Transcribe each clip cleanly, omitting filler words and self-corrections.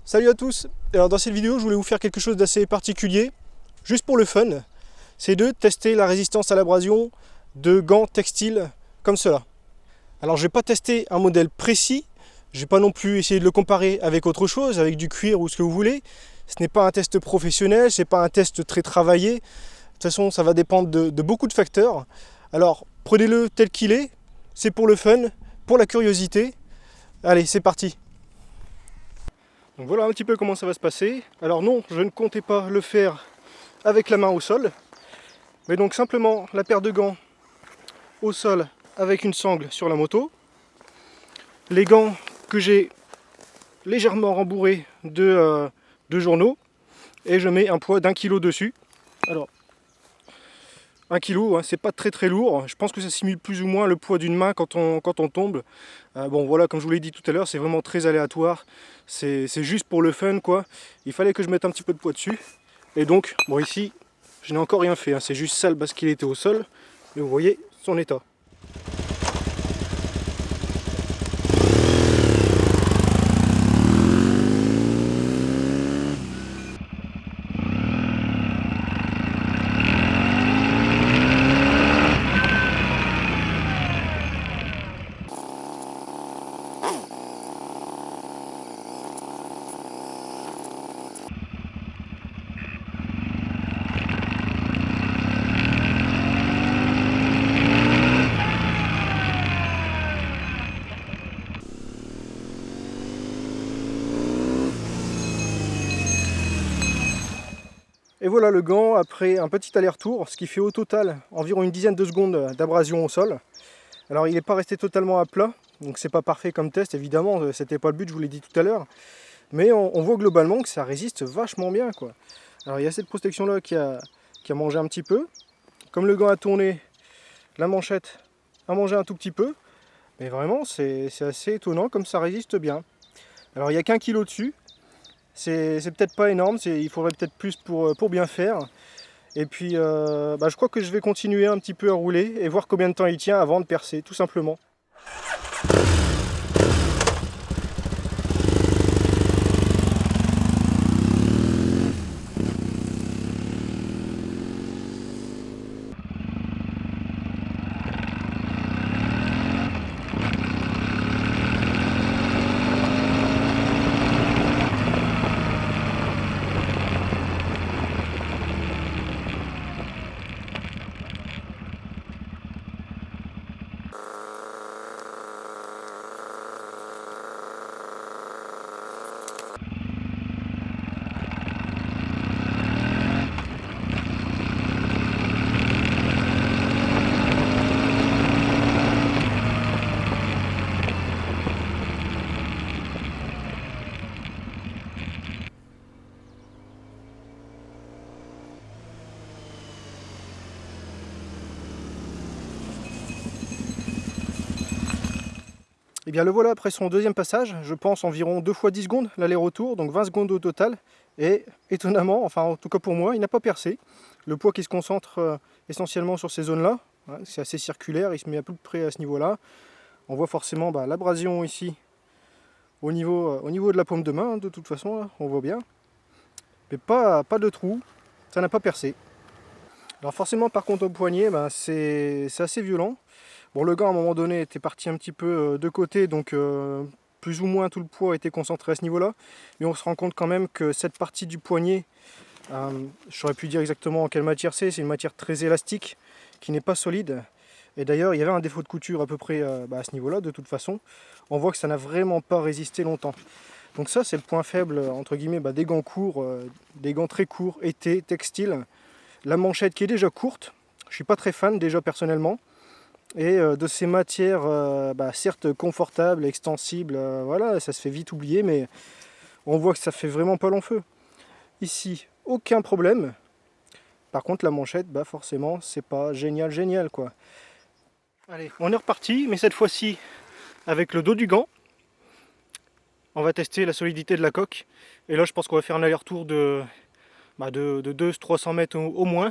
Salut à tous. Alors dans cette vidéo je voulais vous faire quelque chose d'assez particulier, juste pour le fun, c'est de tester la résistance à l'abrasion de gants textiles comme cela. Alors je vais pas tester un modèle précis, je vais pas non plus essayer de le comparer avec autre chose, avec du cuir ou ce que vous voulez. Ce n'est pas un test professionnel, c'est pas un test très travaillé. De toute façon ça va dépendre de beaucoup de facteurs. Alors prenez-le tel qu'il est, c'est pour le fun, pour la curiosité. Allez, c'est parti. Donc voilà un petit peu comment ça va se passer. Alors non, je ne comptais pas le faire avec la main au sol, mais donc simplement la paire de gants au sol avec une sangle sur la moto. Les gants que j'ai légèrement rembourrés de journaux et je mets un poids d'1 kg dessus. Alors 1 kg, hein, c'est pas très lourd. Je pense que ça simule plus ou moins le poids d'une main quand on tombe. Bon voilà, comme je vous l'ai dit tout à l'heure, c'est vraiment très aléatoire. C'est juste pour le fun quoi. Il fallait que je mette un petit peu de poids dessus. Et donc, bon ici, je n'ai encore rien fait. Hein. C'est juste sale parce qu'il était au sol. Mais vous voyez son état. Et voilà le gant après un petit aller-retour, ce qui fait au total environ une dizaine de secondes d'abrasion au sol. Alors il n'est pas resté totalement à plat, donc c'est pas parfait comme test évidemment, c'était pas le but, je vous l'ai dit tout à l'heure. Mais on voit globalement que ça résiste vachement bien quoi. Alors il y a cette protection là qui a mangé un petit peu. Comme le gant a tourné, la manchette a mangé un tout petit peu. Mais vraiment c'est assez étonnant comme ça résiste bien. Alors il n'y a qu'1 kg dessus. C'est peut-être pas énorme, il faudrait peut-être plus pour bien faire. Et puis je crois que je vais continuer un petit peu à rouler et voir combien de temps il tient avant de percer, tout simplement. Et bien le voilà après son deuxième passage, je pense environ 2 fois 10 secondes l'aller-retour, donc 20 secondes au total. Et étonnamment, enfin en tout cas pour moi, il n'a pas percé. Le poids qui se concentre essentiellement sur ces zones-là, hein, c'est assez circulaire, il se met à peu près à ce niveau-là. On voit forcément l'abrasion ici au niveau de la paume de main, hein, de toute façon, là, on voit bien. Mais pas de trou, ça n'a pas percé. Alors forcément par contre au poignet, c'est assez violent. Bon, le gant à un moment donné était parti un petit peu de côté, donc plus ou moins tout le poids était concentré à ce niveau-là. Mais on se rend compte quand même que cette partie du poignet, je saurais plus dire exactement en quelle matière c'est une matière très élastique, qui n'est pas solide. Et d'ailleurs, il y avait un défaut de couture à peu près à ce niveau-là, de toute façon. On voit que ça n'a vraiment pas résisté longtemps. Donc ça, c'est le point faible, entre guillemets, des gants courts, des gants très courts, été, textile. La manchette qui est déjà courte, je suis pas très fan déjà personnellement. Et de ces matières certes confortables, extensibles, voilà, ça se fait vite oublier, mais on voit que ça fait vraiment pas long feu. Ici, aucun problème. Par contre la manchette, forcément, c'est pas génial quoi. Allez, on est reparti, mais cette fois-ci avec le dos du gant. On va tester la solidité de la coque. Et là je pense qu'on va faire un aller-retour de 200-300 mètres au moins.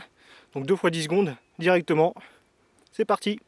Donc 2 fois 10 secondes directement. C'est parti!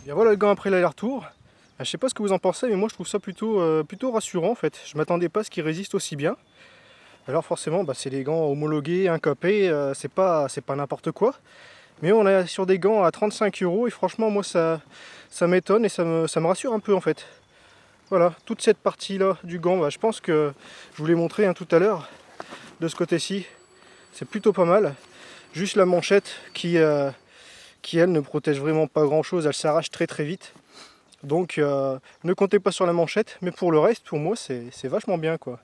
bien voilà le gant après l'aller-retour. Je sais pas ce que vous en pensez, mais moi je trouve ça plutôt rassurant en fait. Je m'attendais pas à ce qu'il résiste aussi bien. Alors forcément, c'est des gants homologués, incopés, c'est pas n'importe quoi. Mais on est sur des gants à 35 € et franchement moi ça m'étonne et ça me rassure un peu en fait. Voilà, toute cette partie-là du gant, je pense que je vous l'ai montré tout à l'heure, de ce côté-ci, c'est plutôt pas mal. Juste la manchette qui elle ne protège vraiment pas grand-chose, elle s'arrache très très vite. Donc ne comptez pas sur la manchette, mais pour le reste, pour moi c'est vachement bien quoi.